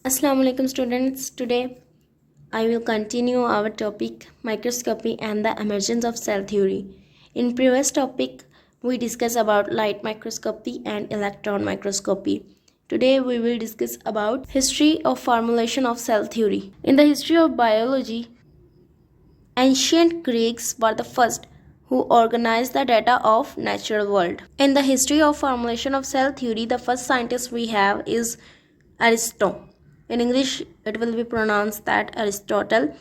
Assalamu alaikum students. Today I will continue our topic microscopy and the emergence of cell theory. In previous topic we discussed about light microscopy and electron microscopy. Today we will discuss about history of formulation of cell theory. In the history of biology, ancient Greeks were the first who organized the data of natural world. In the history of formulation of cell theory, the first scientist we have is Aristotle. In English, it will be pronounced that Aristotle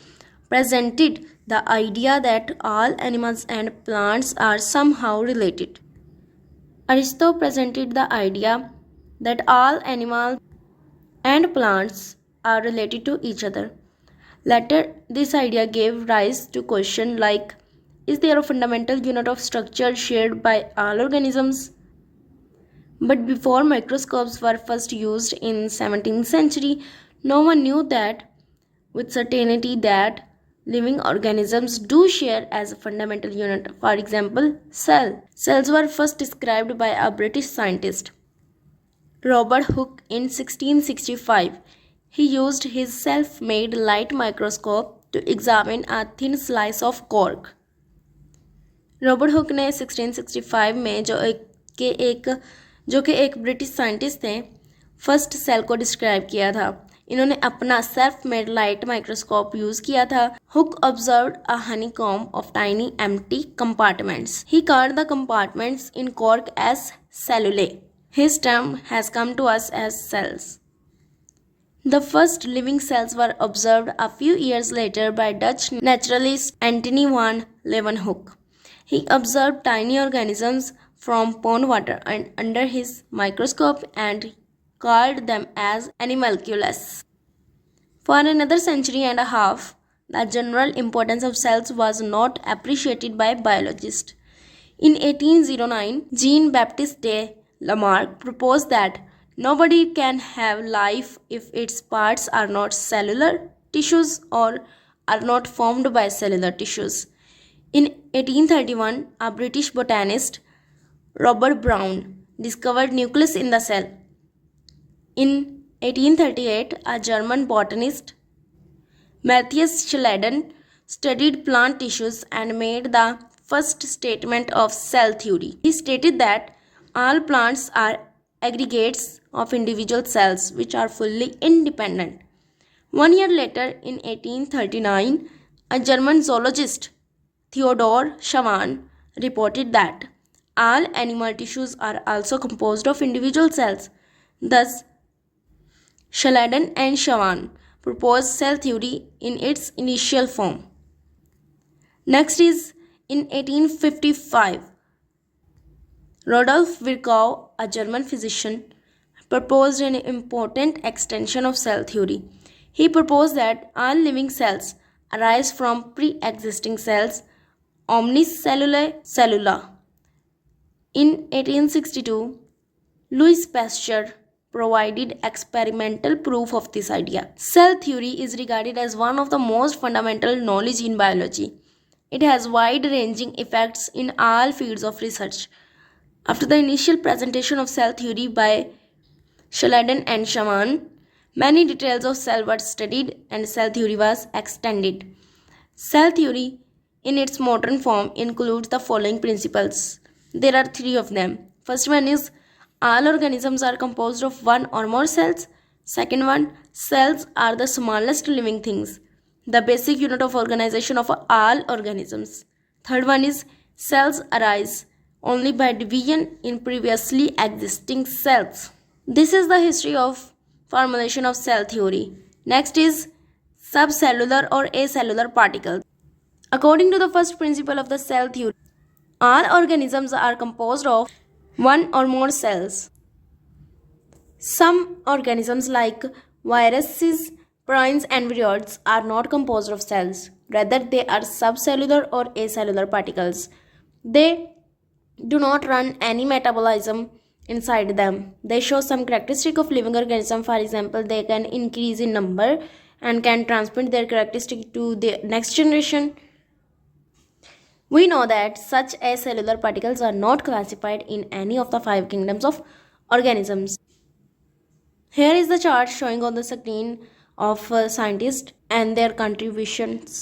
presented the idea that all animals and plants are somehow related. Aristotle presented the idea that all animals and plants are related to each other. Later, this idea gave rise to questions like, is there a fundamental unit of structure shared by all organisms? But before microscopes were first used in 17th century, no one knew that with certainty that living organisms do share as a fundamental unit. For example, cell. Cells were first described by a British scientist, Robert Hooke, in 1665. He used his self-made light microscope to examine a thin slice of cork. Robert Hooke ने 1665 में जो कि एक British scientist थे, first cell को describe किया था. इन्होंने अपना self made light microscope use किया था. Hooke observed a honeycomb of tiny empty compartments. He called the compartments in cork as cellulae. His term has come to us as cells. The first living cells were observed a few years later by Dutch naturalist Antony van Leeuwenhoek. He observed tiny organisms from pond water and under his microscope and called them as animalcules. For another century and a half, the general importance of cells was not appreciated by biologists. In 1809, Jean-Baptiste de Lamarck proposed that nobody can have life if its parts are not cellular tissues or are not formed by cellular tissues. In 1831, a British botanist, Robert Brown, discovered nucleus in the cell. In 1838, a German botanist, Matthias Schleiden, studied plant tissues and made the first statement of cell theory. He stated that all plants are aggregates of individual cells which are fully independent. 1 year later, in 1839, a German zoologist, Theodor Schwann, reported that all animal tissues are also composed of individual cells. Thus, Schleiden and Schwann proposed cell theory in its initial form. Next is in 1855, Rudolf Virchow, a German physician, proposed an important extension of cell theory. He proposed that all living cells arise from pre-existing cells, omnicellula. In 1862, Louis Pasteur provided experimental proof of this idea. Cell theory is regarded as one of the most fundamental knowledge in biology. It has wide-ranging effects in all fields of research. After the initial presentation of cell theory by Schleiden and Schwann, many details of cell were studied and cell theory was extended. Cell theory in its modern form includes the following principles. There are 3 of them. First one is all organisms are composed of one or more cells. Second one, cells are the smallest living things, the basic unit of organization of all organisms. Third one is cells arise only by division in previously existing cells. This is the history of formulation of cell theory. Next is subcellular or acellular particles. According to the first principle of the cell theory, all organisms are composed of one or more cells. Some organisms like viruses, prions and virions are not composed of cells. Rather, they are subcellular or acellular particles. They do not run any metabolism inside them. They show some characteristic of living organism. For example, they can increase in number and can transmit their characteristic to the next generation. We know that such acellular particles are not classified in any of the 5 kingdoms of organisms. Here is the chart showing on the screen of scientists and their contributions